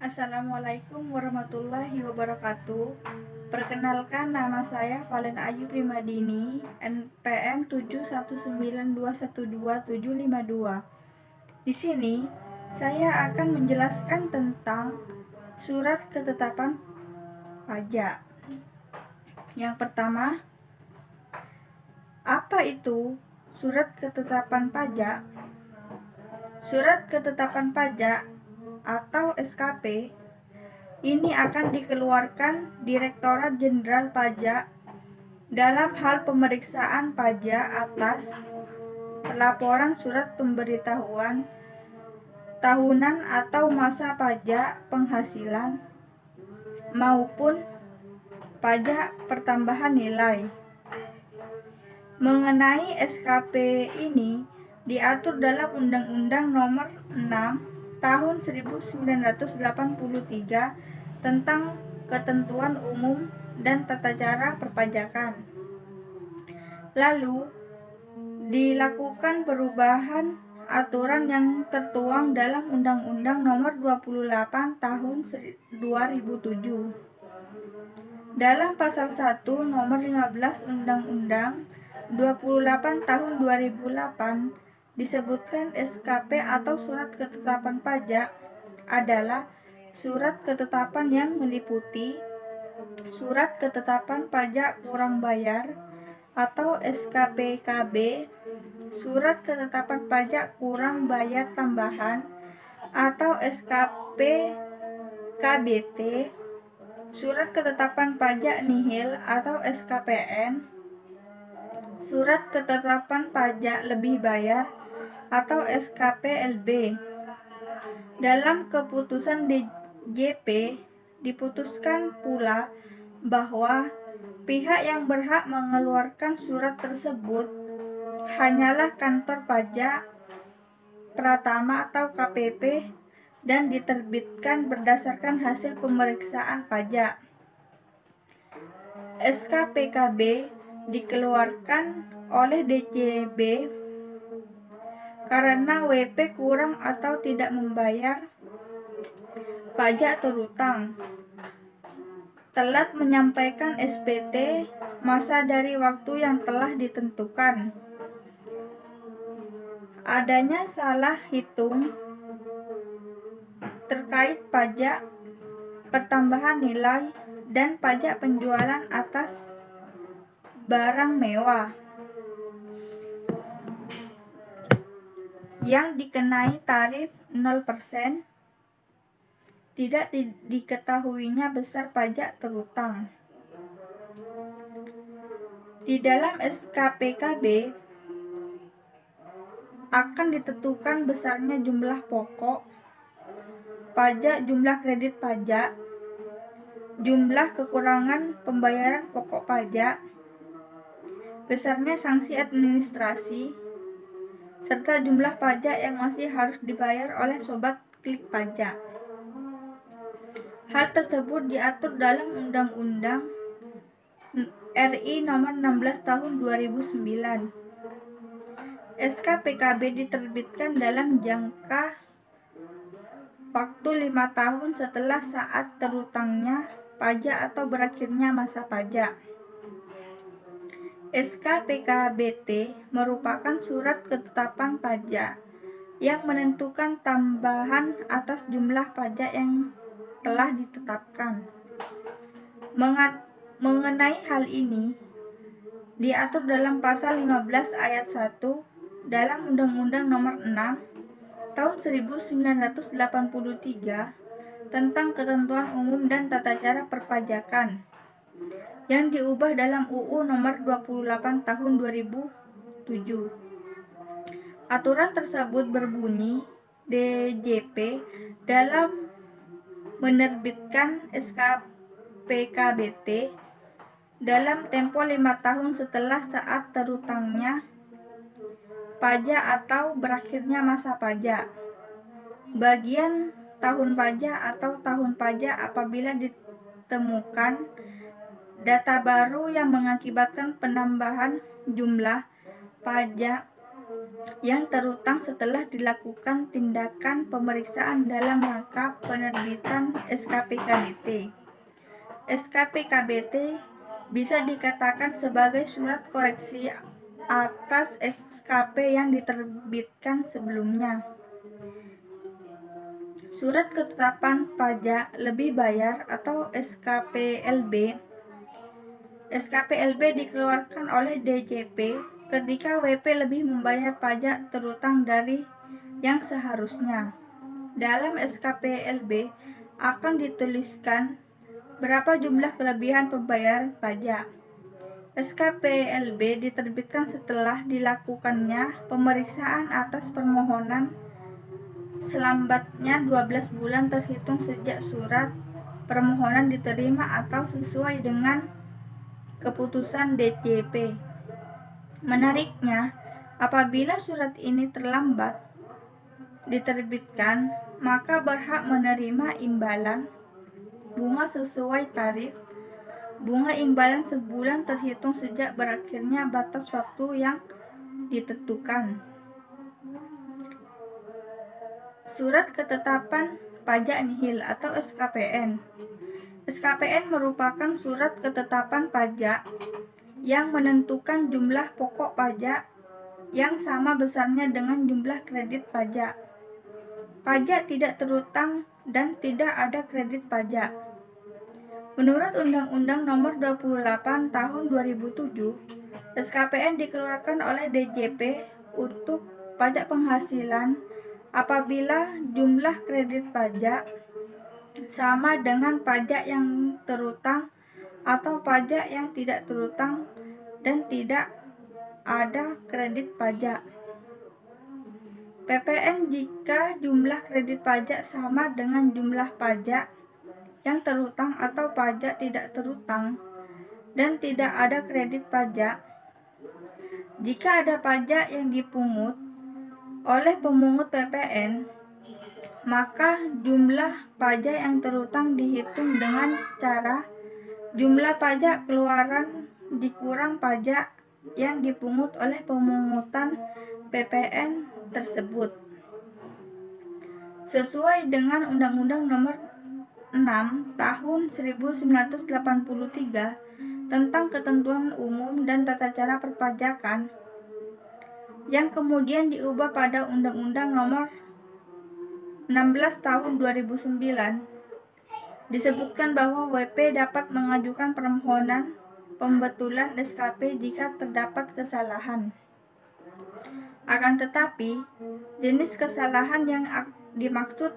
Assalamualaikum warahmatullahi wabarakatuh. Perkenalkan, nama saya Valen Ayu Primadini, NPM 7192127752. Di sini saya akan menjelaskan tentang surat ketetapan pajak. Yang pertama, apa itu surat ketetapan pajak? Surat ketetapan pajak atau SKP ini akan dikeluarkan Direktorat Jenderal Pajak dalam hal pemeriksaan pajak atas pelaporan surat pemberitahuan tahunan atau masa pajak penghasilan maupun pajak pertambahan nilai. Mengenai SKP ini diatur dalam Undang-Undang Nomor 6 Tahun 1983 tentang Ketentuan Umum dan Tata Cara Perpajakan. Lalu dilakukan perubahan aturan yang tertuang dalam Undang-Undang Nomor 28 Tahun 2007. Dalam Pasal 1 Nomor 15 Undang-Undang 28 Tahun 2008 disebutkan SKP atau surat ketetapan pajak adalah surat ketetapan yang meliputi surat ketetapan pajak kurang bayar atau SKPKB, surat ketetapan pajak kurang bayar tambahan atau SKPKBT, surat ketetapan pajak nihil atau SKPN, surat ketetapan pajak lebih bayar atau SKPLB. Dalam keputusan DJP diputuskan pula bahwa pihak yang berhak mengeluarkan surat tersebut hanyalah kantor pajak Pratama atau KPP dan diterbitkan berdasarkan hasil pemeriksaan pajak. SKPKB dikeluarkan oleh DJB karena WP kurang atau tidak membayar pajak terutang, telat menyampaikan SPT masa dari waktu yang telah ditentukan, adanya salah hitung terkait pajak pertambahan nilai dan pajak penjualan atas barang mewah yang dikenai tarif 0%, tidak diketahuinya besar pajak terutang. Di dalam SKPKB akan ditentukan besarnya jumlah pokok pajak, jumlah kredit pajak, jumlah kekurangan pembayaran pokok pajak, besarnya sanksi administrasi, serta jumlah pajak yang masih harus dibayar oleh sobat klik pajak. Hal tersebut diatur dalam Undang-Undang RI Nomor 16 Tahun 2009. SKPKB diterbitkan dalam jangka waktu 5 tahun setelah saat terutangnya pajak atau berakhirnya masa pajak. SKPKBT merupakan surat ketetapan pajak yang menentukan tambahan atas jumlah pajak yang telah ditetapkan. Mengenai hal ini diatur dalam pasal 15 ayat 1 dalam Undang-Undang Nomor 6 Tahun 1983 tentang Ketentuan Umum dan Tata Cara Perpajakan yang diubah dalam UU Nomor 28 Tahun 2007. Aturan tersebut berbunyi, DJP dalam menerbitkan SKPKBT dalam tempo 5 tahun setelah saat terutangnya pajak atau berakhirnya masa pajak, bagian tahun pajak atau tahun pajak apabila ditemukan data baru yang mengakibatkan penambahan jumlah pajak yang terutang setelah dilakukan tindakan pemeriksaan dalam rangka penerbitan SKPKBT. SKPKBT bisa dikatakan sebagai surat koreksi atas SKP yang diterbitkan sebelumnya. Surat ketetapan pajak lebih bayar atau SKPLB. SKPLB dikeluarkan oleh DJP ketika WP lebih membayar pajak terutang dari yang seharusnya. Dalam SKPLB akan dituliskan berapa jumlah kelebihan pembayaran pajak. SKPLB diterbitkan setelah dilakukannya pemeriksaan atas permohonan selambatnya 12 bulan terhitung sejak surat permohonan diterima atau sesuai dengan keputusan DJP. Menariknya, apabila surat ini terlambat diterbitkan, maka berhak menerima imbalan bunga sesuai tarif bunga imbalan sebulan terhitung sejak berakhirnya batas waktu yang ditentukan. Surat ketetapan pajak nihil atau SKPN. SKPN merupakan surat ketetapan pajak yang menentukan jumlah pokok pajak yang sama besarnya dengan jumlah kredit pajak. Pajak tidak terutang dan tidak ada kredit pajak. Menurut Undang-Undang Nomor 28 Tahun 2007, SKPN dikeluarkan oleh DJP untuk pajak penghasilan apabila jumlah kredit pajak sama dengan pajak yang terutang atau pajak yang tidak terutang dan tidak ada kredit pajak. PPN jika jumlah kredit pajak sama dengan jumlah pajak yang terutang atau pajak tidak terutang dan tidak ada kredit pajak. Jika ada pajak yang dipungut oleh pemungut PPN, maka jumlah pajak yang terutang dihitung dengan cara jumlah pajak keluaran dikurang pajak yang dipungut oleh pemungutan PPN tersebut. Sesuai dengan Undang-Undang Nomor 6 Tahun 1983 tentang Ketentuan Umum dan Tata Cara Perpajakan yang kemudian diubah pada Undang-Undang Nomor 16 Tahun 2009, disebutkan bahwa WP dapat mengajukan permohonan pembetulan SKP jika terdapat kesalahan. Akan tetapi, jenis kesalahan yang dimaksud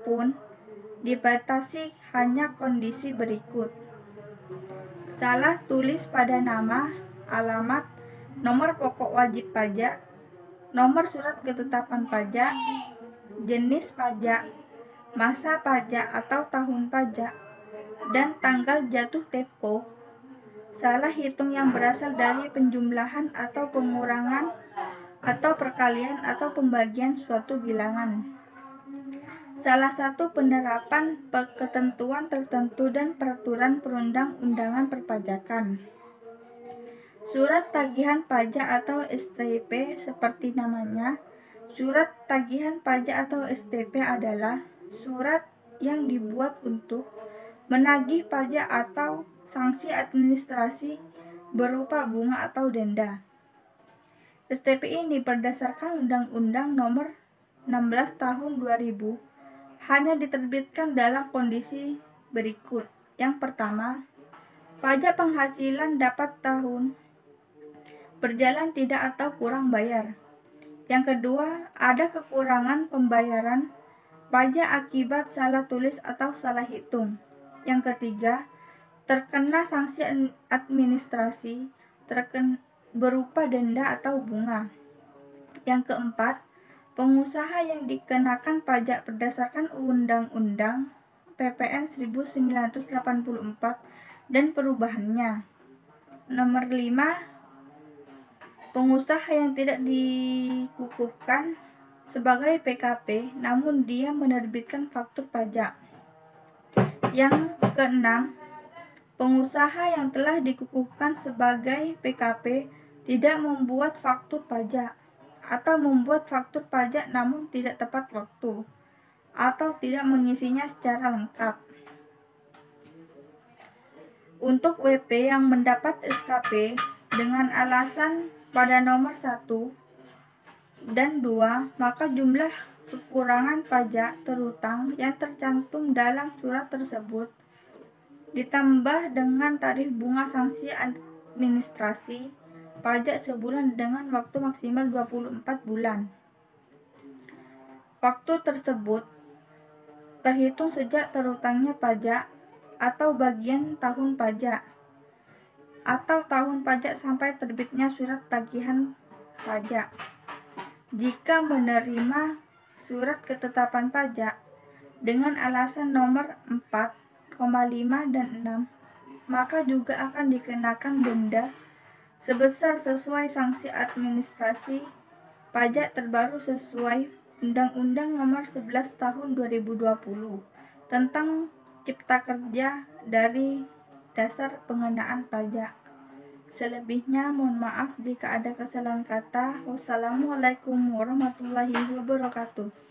pun dibatasi hanya kondisi berikut: salah tulis pada nama, alamat, nomor pokok wajib pajak, nomor surat ketetapan pajak, jenis pajak, masa pajak atau tahun pajak, dan tanggal jatuh tempo, salah hitung yang berasal dari penjumlahan atau pengurangan atau perkalian atau pembagian suatu bilangan, salah satu penerapan ketentuan tertentu dan peraturan perundang-undangan perpajakan. Surat tagihan pajak atau STP seperti namanya, surat tagihan pajak atau STP adalah surat yang dibuat untuk menagih pajak atau sanksi administrasi berupa bunga atau denda. STP ini berdasarkan Undang-Undang Nomor 16 Tahun 2000 hanya diterbitkan dalam kondisi berikut. Yang pertama, pajak penghasilan dapat tahun berjalan tidak atau kurang bayar. Yang kedua, ada kekurangan pembayaran pajak akibat salah tulis atau salah hitung. Yang ketiga, terkena sanksi administrasi berupa denda atau bunga. Yang keempat, pengusaha yang dikenakan pajak berdasarkan Undang-Undang PPN 1984 dan perubahannya. Nomor 5, pengusaha yang tidak dikukuhkan sebagai PKP namun dia menerbitkan faktur pajak. Yang keenam, pengusaha yang telah dikukuhkan sebagai PKP tidak membuat faktur pajak atau membuat faktur pajak namun tidak tepat waktu atau tidak mengisinya secara lengkap. Untuk WP yang mendapat SKP dengan alasan pada nomor 1 dan 2, maka jumlah kekurangan pajak terutang yang tercantum dalam surat tersebut ditambah dengan tarif bunga sanksi administrasi pajak sebulan dengan waktu maksimal 24 bulan. Waktu tersebut terhitung sejak terutangnya pajak atau bagian tahun pajak atau tahun pajak sampai terbitnya surat tagihan pajak. Jika menerima surat ketetapan pajak dengan alasan nomor 4,5 dan 6, maka juga akan dikenakan denda sebesar sesuai sanksi administrasi pajak terbaru sesuai Undang-Undang Nomor 11 Tahun 2020 tentang Cipta Kerja dari dasar pengenaan pajak. Selebihnya mohon maaf jika ada kesalahan kata. Wassalamualaikum warahmatullahi wabarakatuh.